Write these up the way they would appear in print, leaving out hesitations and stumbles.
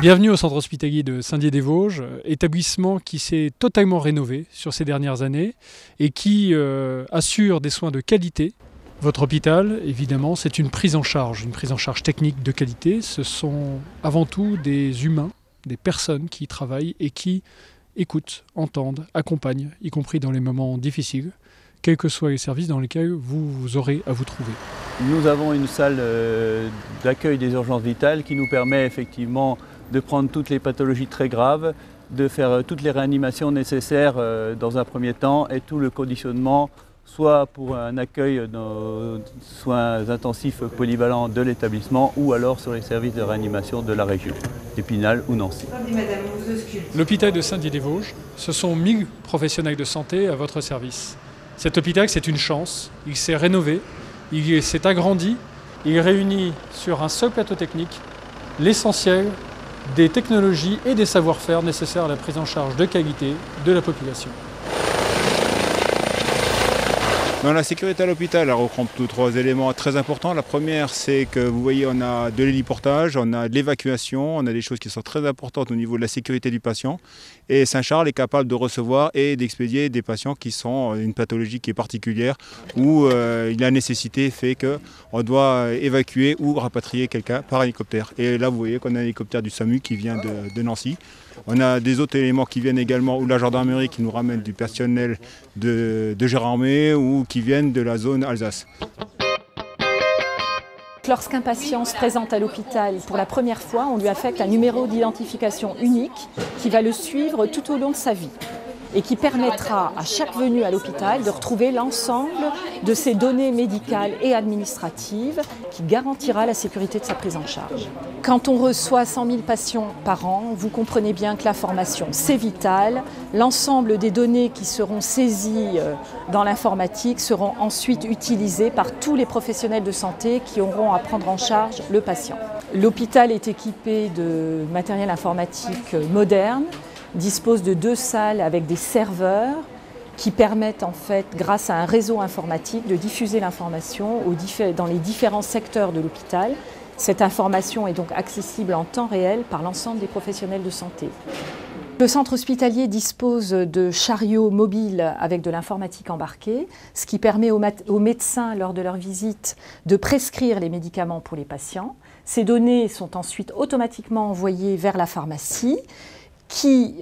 Bienvenue au centre hospitalier de Saint-Dié-des-Vosges, établissement qui s'est totalement rénové sur ces dernières années et qui assure des soins de qualité. Votre hôpital, évidemment, c'est une prise en charge technique de qualité. Ce sont avant tout des humains, des personnes qui y travaillent et qui écoutent, entendent, accompagnent, y compris dans les moments difficiles, quels que soient les services dans lesquels vous aurez à vous trouver. Nous avons une salle d'accueil des urgences vitales qui nous permet effectivement de prendre toutes les pathologies très graves, de faire toutes les réanimations nécessaires dans un premier temps et tout le conditionnement, soit pour un accueil de soins intensifs polyvalents de l'établissement ou alors sur les services de réanimation de la région, Épinal ou Nancy. L'hôpital de Saint-Dié-des-Vosges, ce sont 1000 professionnels de santé à votre service. Cet hôpital, c'est une chance, il s'est rénové, il s'est agrandi, il réunit sur un seul plateau technique l'essentiel des technologies et des savoir-faire nécessaires à la prise en charge de qualité de la population. Dans la sécurité à l'hôpital, elle regroupe trois éléments très importants. La première, c'est que vous voyez, on a de l'héliportage, on a de l'évacuation, on a des choses qui sont très importantes au niveau de la sécurité du patient. Et Saint-Charles est capable de recevoir et d'expédier des patients qui sont une pathologie qui est particulière, où la nécessité fait qu'on doit évacuer ou rapatrier quelqu'un par hélicoptère. Et là, vous voyez qu'on a un hélicoptère du SAMU qui vient de Nancy. On a des autres éléments qui viennent également, ou la gendarmerie qui nous ramène du personnel de Gérardmer ou qui viennent de la zone Alsace. Lorsqu'un patient se présente à l'hôpital pour la première fois, on lui affecte un numéro d'identification unique qui va le suivre tout au long de sa vie et qui permettra à chaque venue à l'hôpital de retrouver l'ensemble de ses données médicales et administratives qui garantira la sécurité de sa prise en charge. Quand on reçoit 100 000 patients par an, vous comprenez bien que l'information, c'est vital. L'ensemble des données qui seront saisies dans l'informatique seront ensuite utilisées par tous les professionnels de santé qui auront à prendre en charge le patient. L'hôpital est équipé de matériel informatique moderne, dispose de 2 salles avec des serveurs qui permettent en fait, grâce à un réseau informatique, de diffuser l'information dans les différents secteurs de l'hôpital. Cette information est donc accessible en temps réel par l'ensemble des professionnels de santé. Le centre hospitalier dispose de chariots mobiles avec de l'informatique embarquée, ce qui permet aux médecins, lors de leur visite, de prescrire les médicaments pour les patients. Ces données sont ensuite automatiquement envoyées vers la pharmacie, qui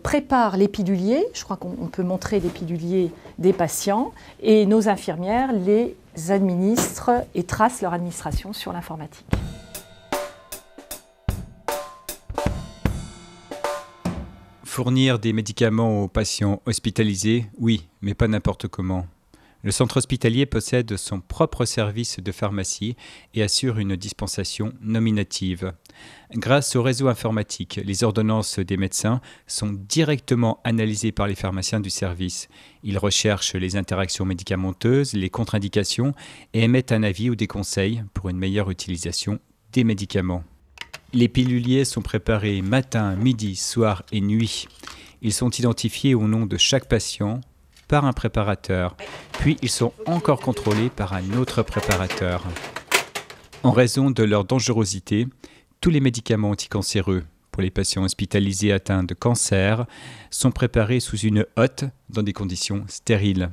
prépare les piluliers, je crois qu'on peut montrer les piluliers des patients, et nos infirmières les administrent et tracent leur administration sur l'informatique. Fournir des médicaments aux patients hospitalisés, oui, mais pas n'importe comment. Le centre hospitalier possède son propre service de pharmacie et assure une dispensation nominative. Grâce au réseau informatique, les ordonnances des médecins sont directement analysées par les pharmaciens du service. Ils recherchent les interactions médicamenteuses, les contre-indications et émettent un avis ou des conseils pour une meilleure utilisation des médicaments. Les piluliers sont préparés matin, midi, soir et nuit. Ils sont identifiés au nom de chaque patient par un préparateur, puis ils sont encore contrôlés par un autre préparateur. En raison de leur dangerosité, tous les médicaments anticancéreux pour les patients hospitalisés atteints de cancer sont préparés sous une hotte dans des conditions stériles.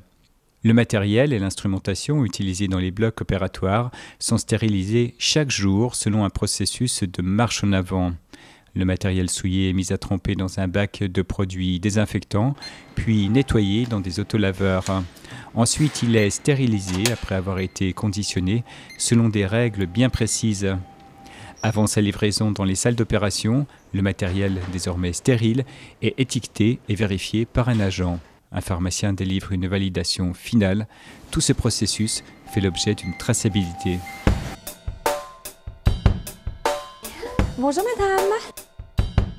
Le matériel et l'instrumentation utilisés dans les blocs opératoires sont stérilisés chaque jour selon un processus de marche en avant. Le matériel souillé est mis à tremper dans un bac de produits désinfectants, puis nettoyé dans des autolaveurs. Ensuite, il est stérilisé après avoir été conditionné selon des règles bien précises. Avant sa livraison dans les salles d'opération, le matériel, désormais stérile, est étiqueté et vérifié par un agent. Un pharmacien délivre une validation finale. Tout ce processus fait l'objet d'une traçabilité. Bonjour madame.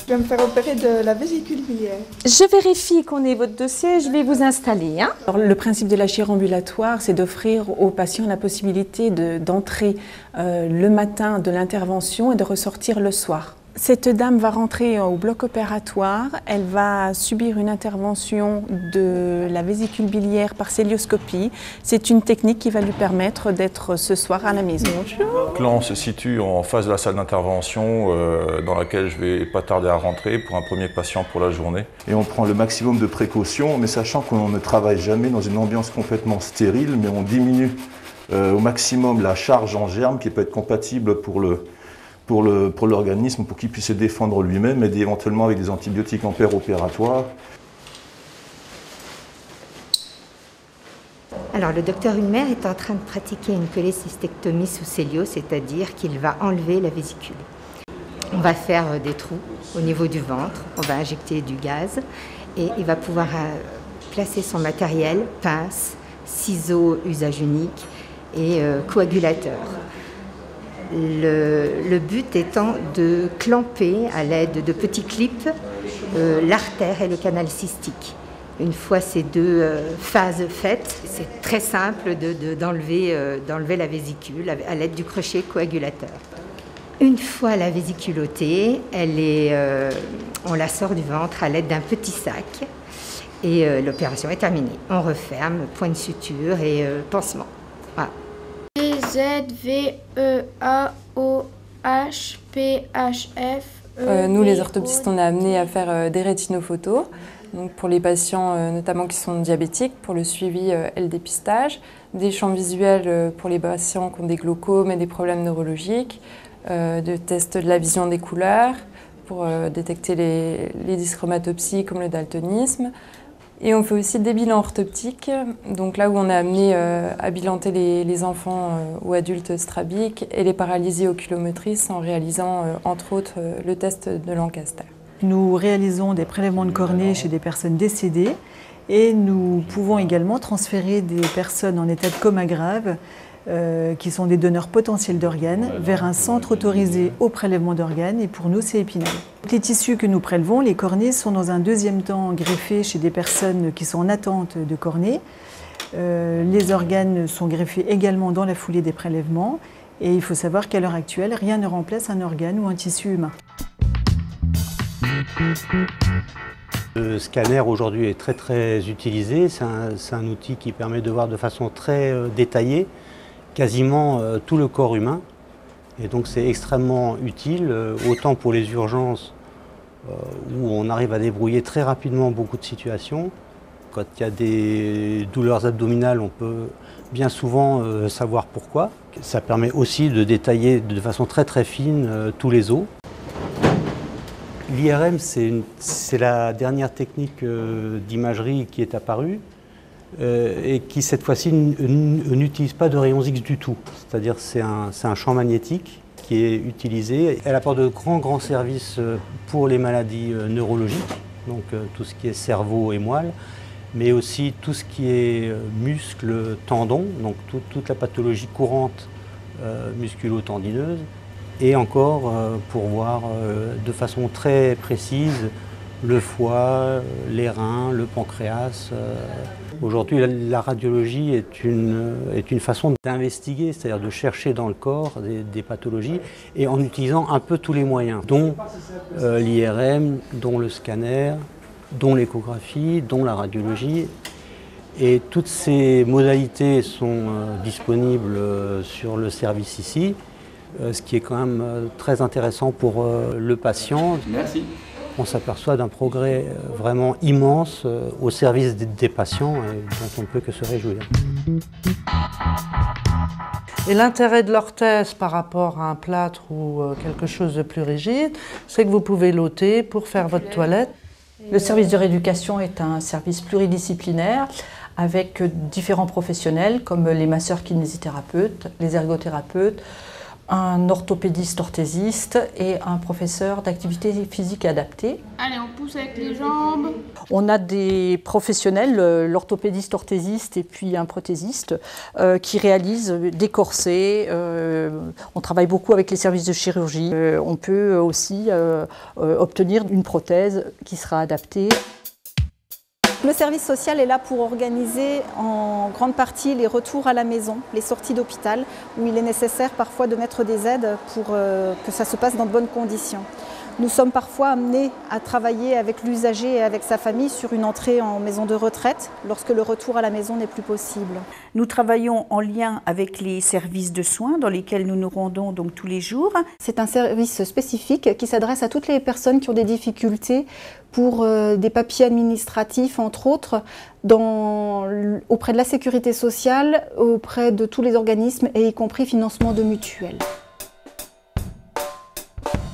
Je vais me faire opérer de la vésicule biliaire. Je vérifie qu'on ait votre dossier, je vais vous installer. Alors, le principe de la chirurgie ambulatoire, c'est d'offrir aux patients la possibilité d'entrer le matin de l'intervention et de ressortir le soir. Cette dame va rentrer au bloc opératoire, elle va subir une intervention de la vésicule biliaire par cœlioscopie. C'est une technique qui va lui permettre d'être ce soir à la maison. Le plan se situe en face de la salle d'intervention dans laquelle je vais pas tarder à rentrer pour un premier patient pour la journée. Et on prend le maximum de précautions, mais sachant qu'on ne travaille jamais dans une ambiance complètement stérile, mais on diminue au maximum la charge en germes qui peut être compatible pour l'organisme, pour qu'il puisse se défendre lui-même, et éventuellement avec des antibiotiques en péropératoire. Alors, le docteur Ulmer est en train de pratiquer une cholécystectomie sous cellio, c'est-à-dire qu'il va enlever la vésicule. On va faire des trous au niveau du ventre, on va injecter du gaz et il va pouvoir placer son matériel, pince, ciseaux usage unique et coagulateur. Le but étant de clamper à l'aide de petits clips l'artère et le canal cystique. Une fois ces deux phases faites, c'est très simple d'enlever la vésicule à l'aide du crochet coagulateur. Une fois la vésicule ôtée, on la sort du ventre à l'aide d'un petit sac et l'opération est terminée. On referme, point de suture et pansement. Voilà. Z-V-E-A-O-H-P-H-F. Nous, les orthoptistes, on est amenés à faire des rétinophotos, donc pour les patients notamment qui sont diabétiques, pour le suivi et le dépistage, des champs visuels pour les patients qui ont des glaucomes et des problèmes neurologiques, de tests de la vision des couleurs pour détecter les dyschromatopsies comme le daltonisme. Et on fait aussi des bilans orthoptiques, donc là où on est amené à bilanter les enfants ou adultes strabiques et les paralysies oculomotrices en réalisant entre autres le test de Lancaster. Nous réalisons des prélèvements de cornée chez des personnes décédées et nous pouvons également transférer des personnes en état de coma grave qui sont des donneurs potentiels d'organes vers un centre autorisé au prélèvement d'organes et pour nous c'est Épinal. Les tissus que nous prélevons, les cornées, sont dans un deuxième temps greffés chez des personnes qui sont en attente de cornée. Les organes sont greffés également dans la foulée des prélèvements et il faut savoir qu'à l'heure actuelle, rien ne remplace un organe ou un tissu humain. Le scanner aujourd'hui est très utilisé, c'est un outil qui permet de voir de façon très détaillée quasiment tout le corps humain et donc c'est extrêmement utile autant pour les urgences où on arrive à débrouiller très rapidement beaucoup de situations. Quand il y a des douleurs abdominales, on peut bien souvent savoir pourquoi. Ça permet aussi de détailler de façon très fine tous les os. L'IRM, c'est la dernière technique d'imagerie qui est apparue et qui, cette fois-ci, n'utilise pas de rayons X du tout. C'est-à-dire c'est un champ magnétique qui est utilisé. Elle apporte de grands services pour les maladies neurologiques, donc tout ce qui est cerveau et moelle, mais aussi tout ce qui est muscles, tendons, donc toute la pathologie courante musculo-tendineuse. Et encore pour voir de façon très précise le foie, les reins, le pancréas. Aujourd'hui, la radiologie est une façon d'investiguer, c'est-à-dire de chercher dans le corps des pathologies et en utilisant un peu tous les moyens, dont l'IRM, dont le scanner, dont l'échographie, dont la radiologie. Et toutes ces modalités sont disponibles sur le service ici. Ce qui est quand même très intéressant pour le patient. Merci. On s'aperçoit d'un progrès vraiment immense au service des patients dont on ne peut que se réjouir. Et l'intérêt de l'orthèse par rapport à un plâtre ou quelque chose de plus rigide, c'est que vous pouvez l'ôter pour faire votre toilette. Le service de rééducation est un service pluridisciplinaire avec différents professionnels comme les masseurs kinésithérapeutes, les ergothérapeutes, un orthopédiste orthésiste et un professeur d'activité physique adaptée. Allez, on pousse. pousse avec les jambes. On a des professionnels, l'orthopédiste, orthésiste et puis un prothésiste, qui réalisent des corsets. On travaille beaucoup avec les services de chirurgie. On peut aussi obtenir une prothèse qui sera adaptée. Le service social est là pour organiser en grande partie les retours à la maison, les sorties d'hôpital, où il est nécessaire parfois de mettre des aides pour que ça se passe dans de bonnes conditions. Nous sommes parfois amenés à travailler avec l'usager et avec sa famille sur une entrée en maison de retraite lorsque le retour à la maison n'est plus possible. Nous travaillons en lien avec les services de soins dans lesquels nous nous rendons donc tous les jours. C'est un service spécifique qui s'adresse à toutes les personnes qui ont des difficultés pour des papiers administratifs, entre autres, auprès de la sécurité sociale, auprès de tous les organismes et y compris financement de mutuelles.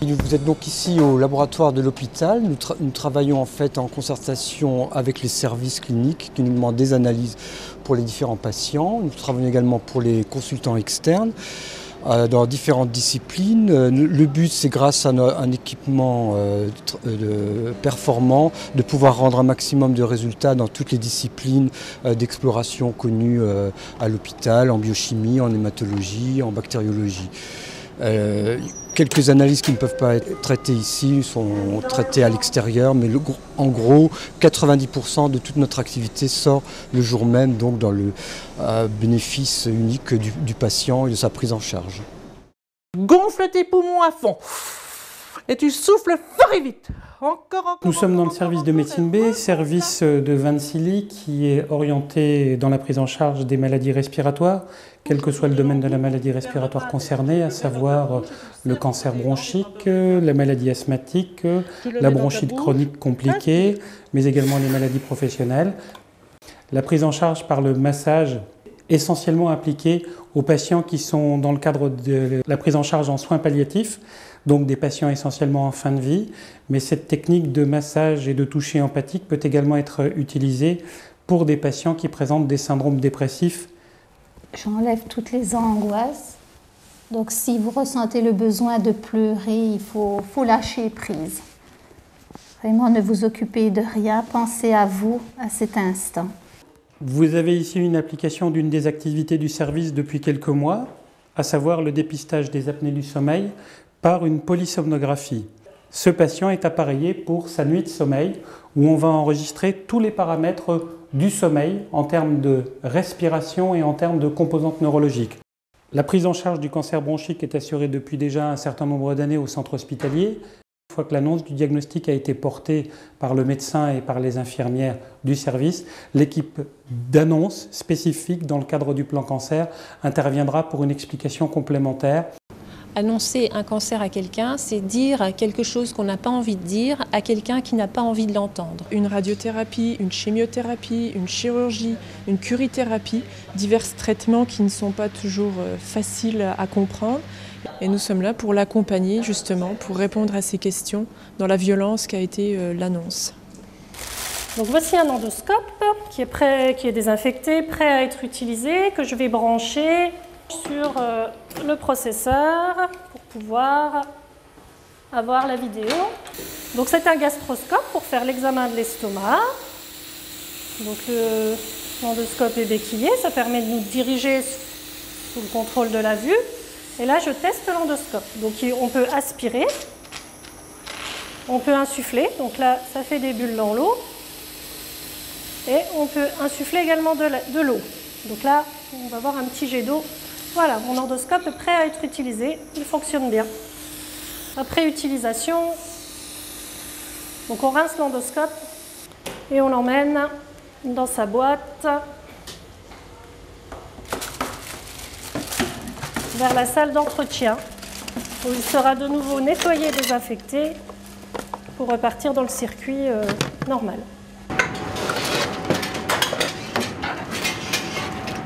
Vous êtes donc ici au laboratoire de l'hôpital. Nous travaillons en fait en concertation avec les services cliniques qui nous demandent des analyses pour les différents patients. Nous travaillons également pour les consultants externes dans différentes disciplines. Le but, c'est grâce à un équipement performant de pouvoir rendre un maximum de résultats dans toutes les disciplines d'exploration connues à l'hôpital, en biochimie, en hématologie, en bactériologie. Quelques analyses qui ne peuvent pas être traitées ici sont traitées à l'extérieur, mais en gros, 90% de toute notre activité sort le jour même, donc dans le bénéfice unique du patient et de sa prise en charge. Gonfle tes poumons à fond et tu souffles fort et vite. Encore. Nous sommes dans le service de médecine B, service de Vincili qui est orienté dans la prise en charge des maladies respiratoires, quel que soit le domaine de la maladie respiratoire concernée, à savoir le cancer bronchique, la maladie asthmatique, la bronchite chronique compliquée, mais également les maladies professionnelles. La prise en charge par le massage essentiellement appliquée aux patients qui sont dans le cadre de la prise en charge en soins palliatifs, donc des patients essentiellement en fin de vie, mais cette technique de massage et de toucher empathique peut également être utilisée pour des patients qui présentent des syndromes dépressifs. J'enlève toutes les angoisses. Donc si vous ressentez le besoin de pleurer, il faut lâcher prise. Vraiment, ne vous occupez de rien, pensez à vous à cet instant. Vous avez ici une application d'une des activités du service depuis quelques mois, à savoir le dépistage des apnées du sommeil par une polysomnographie. Ce patient est appareillé pour sa nuit de sommeil, où on va enregistrer tous les paramètres du sommeil en termes de respiration et en termes de composantes neurologiques. La prise en charge du cancer bronchique est assurée depuis déjà un certain nombre d'années au centre hospitalier. Une fois que l'annonce du diagnostic a été portée par le médecin et par les infirmières du service, l'équipe d'annonce spécifique dans le cadre du plan cancer interviendra pour une explication complémentaire. Annoncer un cancer à quelqu'un, c'est dire quelque chose qu'on n'a pas envie de dire à quelqu'un qui n'a pas envie de l'entendre. Une radiothérapie, une chimiothérapie, une chirurgie, une curithérapie, divers traitements qui ne sont pas toujours faciles à comprendre. Et nous sommes là pour l'accompagner justement, pour répondre à ces questions dans la violence qu'a été l'annonce. Donc voici un endoscope qui est prêt, qui est désinfecté, prêt à être utilisé, que je vais brancher sur le processeur pour pouvoir avoir la vidéo. Donc c'est un gastroscope pour faire l'examen de l'estomac. Donc l'endoscope est béquillé, ça permet de nous diriger sous le contrôle de la vue. Et là je teste l'endoscope. Donc on peut aspirer, on peut insuffler, donc là ça fait des bulles dans l'eau. Et on peut insuffler également de l'eau. Donc là on va avoir un petit jet d'eau. Voilà, mon endoscope est prêt à être utilisé, il fonctionne bien. Après utilisation, donc on rince l'endoscope et on l'emmène dans sa boîte vers la salle d'entretien où il sera de nouveau nettoyé et désinfecté pour repartir dans le circuit normal.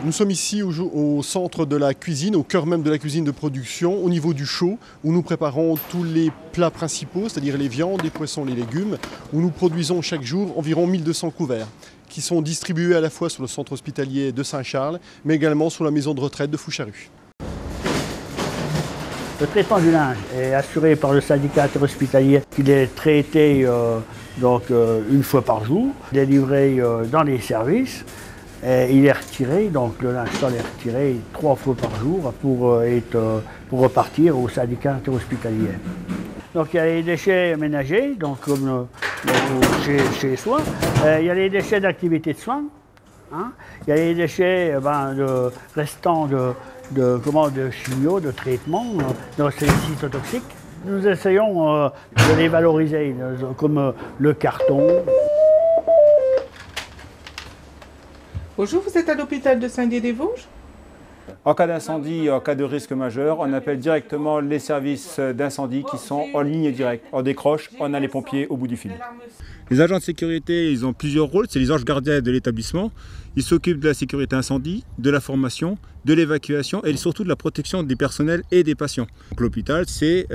Nous sommes ici au centre de la cuisine, au cœur même de la cuisine de production, au niveau du chaud, où nous préparons tous les plats principaux, c'est-à-dire les viandes, les poissons, les légumes, où nous produisons chaque jour environ 1200 couverts, qui sont distribués à la fois sur le centre hospitalier de Saint-Charles, mais également sur la maison de retraite de Foucharus. Le traitement du linge est assuré par le syndicat interhospitalier. Il est traité une fois par jour, délivré dans les services. Et il est retiré, donc le linge sale est retiré 3 fois par jour pour repartir au syndicat interhospitalier. Donc il y a les déchets ménagers, donc comme chez soi. Il y a les déchets d'activité de soins. Hein. Il y a les déchets restants de chimio, de traitement, de ces cytotoxiques. Nous essayons de les valoriser, comme le carton. Bonjour, vous êtes à l'hôpital de Saint-Dié-des-Vosges? En cas d'incendie, en cas de risque majeur, on appelle directement les services d'incendie qui sont en ligne directe. On décroche, on a les pompiers au bout du fil. Les agents de sécurité, ils ont plusieurs rôles. C'est les anges gardiens de l'établissement. Ils s'occupent de la sécurité incendie, de la formation, de l'évacuation et surtout de la protection des personnels et des patients. L'hôpital, c'est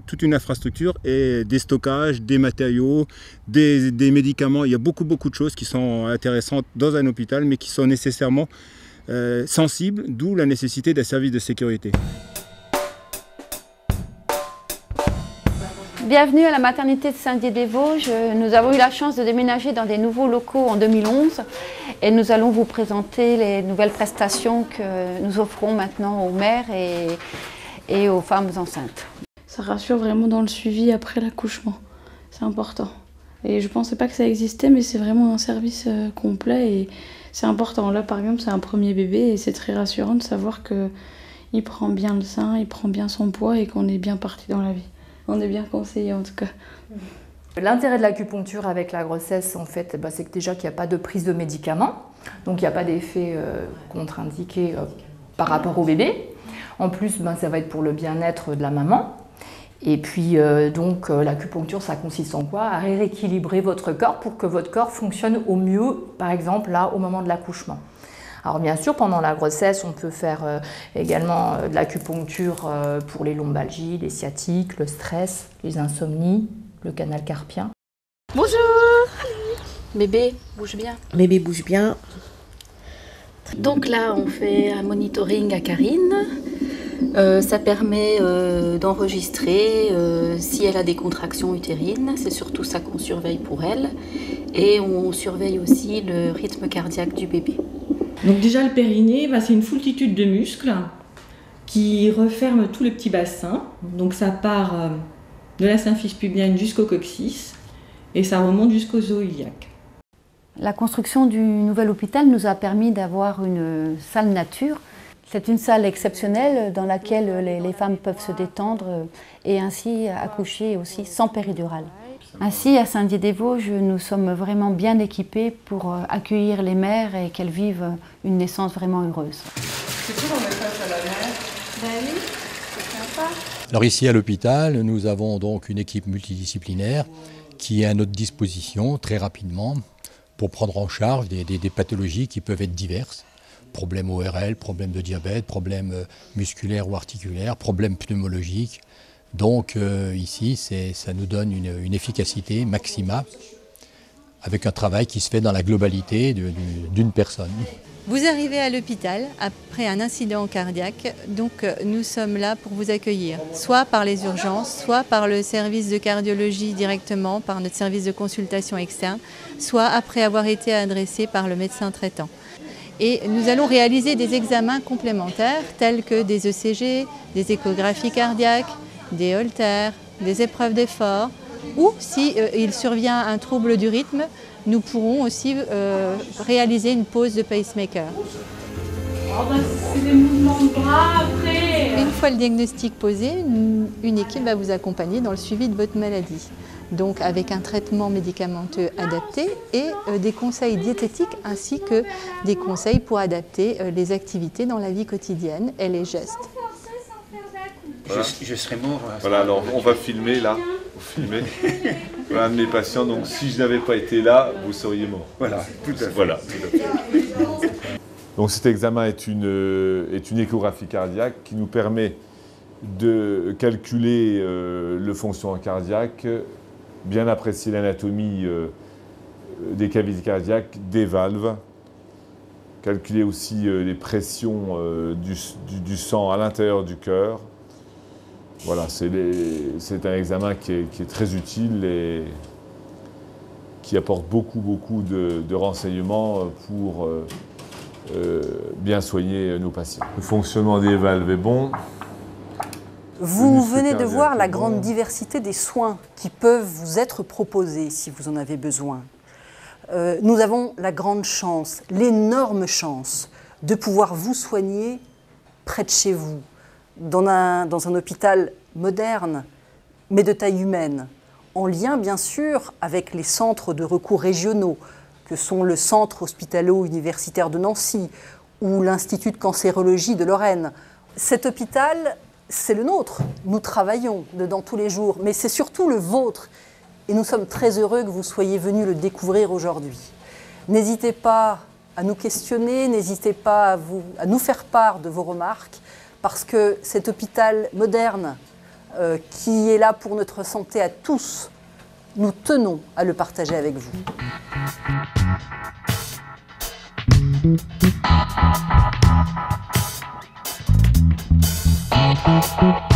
toute une infrastructure et des stockages, des matériaux, des médicaments. Il y a beaucoup de choses qui sont intéressantes dans un hôpital, mais qui sont nécessairement sensibles, d'où la nécessité d'un service de sécurité. Bienvenue à la maternité de Saint-Dié-des-Vosges. Nous avons eu la chance de déménager dans des nouveaux locaux en 2011 et nous allons vous présenter les nouvelles prestations que nous offrons maintenant aux mères et aux femmes enceintes. Ça rassure vraiment dans le suivi après l'accouchement, c'est important. Et je ne pensais pas que ça existait, mais c'est vraiment un service complet et c'est important. Là par exemple c'est un premier bébé et c'est très rassurant de savoir qu'il prend bien le sein, il prend bien son poids et qu'on est bien parti dans la vie. On est bien conseillé en tout cas. L'intérêt de l'acupuncture avec la grossesse, en fait, c'est que déjà qu'il n'y a pas de prise de médicaments, donc il n'y a pas d'effet contre-indiqué par rapport au bébé. En plus, ça va être pour le bien-être de la maman. Et puis l'acupuncture, ça consiste en quoi? À rééquilibrer votre corps pour que votre corps fonctionne au mieux, par exemple là, au moment de l'accouchement. Alors bien sûr, pendant la grossesse, on peut faire également de l'acupuncture pour les lombalgies, les sciatiques, le stress, les insomnies, le canal carpien. Bonjour! Bébé, bouge bien. Bébé bouge bien. Donc là, on fait un monitoring à Karine. Ça permet d'enregistrer si elle a des contractions utérines. C'est surtout ça qu'on surveille pour elle. Et on surveille aussi le rythme cardiaque du bébé. Donc déjà le périnée, c'est une foultitude de muscles qui referment tout le petit bassin. Donc ça part de la symphyse pubienne jusqu'au coccyx et ça remonte jusqu'au zoo iliaque. La construction du nouvel hôpital nous a permis d'avoir une salle nature. C'est une salle exceptionnelle dans laquelle les femmes peuvent se détendre et ainsi accoucher aussi sans péridurale. Ainsi, à Saint-Dié-des-Vosges, nous sommes vraiment bien équipés pour accueillir les mères et qu'elles vivent une naissance vraiment heureuse. C'est cool, on est face à la mer. Ben oui, c'est sympa. Alors ici à l'hôpital, nous avons donc une équipe multidisciplinaire qui est à notre disposition très rapidement pour prendre en charge des pathologies qui peuvent être diverses. Problèmes ORL, problèmes de diabète, problèmes musculaires ou articulaires, problèmes pneumologiques. Donc ici, ça nous donne une efficacité maximale avec un travail qui se fait dans la globalité d'une personne. Vous arrivez à l'hôpital après un incident cardiaque, donc nous sommes là pour vous accueillir, soit par les urgences, soit par le service de cardiologie directement, par notre service de consultation externe, soit après avoir été adressé par le médecin traitant. Et nous allons réaliser des examens complémentaires tels que des ECG, des échographies cardiaques, des holters, des épreuves d'effort, ou si il survient un trouble du rythme, nous pourrons aussi réaliser une pause de pacemaker. C'est des mouvements de bras après. Une fois le diagnostic posé, une équipe va vous accompagner dans le suivi de votre maladie. Donc avec un traitement médicamenteux adapté et des conseils diététiques ainsi que des conseils pour adapter les activités dans la vie quotidienne et les gestes. Voilà. Je serais mort. Voilà, alors on va filmer là. Filmer. Voilà un de mes patients, donc si je n'avais pas été là, vous seriez mort. Voilà, tout à fait. Voilà, tout à fait. Donc cet examen est une échographie cardiaque qui nous permet de calculer le fonctionnement cardiaque, bien apprécier l'anatomie des cavités cardiaques, des valves, calculer aussi les pressions du sang à l'intérieur du cœur, Voilà, c'est un examen qui est très utile et qui apporte beaucoup de renseignements pour bien soigner nos patients. Le fonctionnement des valves est bon. Vous venez de voir la grande diversité des soins qui peuvent vous être proposés si vous en avez besoin. Nous avons la grande chance, l'énorme chance de pouvoir vous soigner près de chez vous, dans un hôpital moderne, mais de taille humaine, en lien bien sûr avec les centres de recours régionaux, que sont le Centre hospitalo-universitaire de Nancy ou l'Institut de cancérologie de Lorraine. Cet hôpital, c'est le nôtre. Nous travaillons dedans tous les jours, mais c'est surtout le vôtre. Et nous sommes très heureux que vous soyez venus le découvrir aujourd'hui. N'hésitez pas à nous questionner, n'hésitez pas à nous faire part de vos remarques, parce que cet hôpital moderne qui est là pour notre santé à tous, nous tenons à le partager avec vous. Thank you.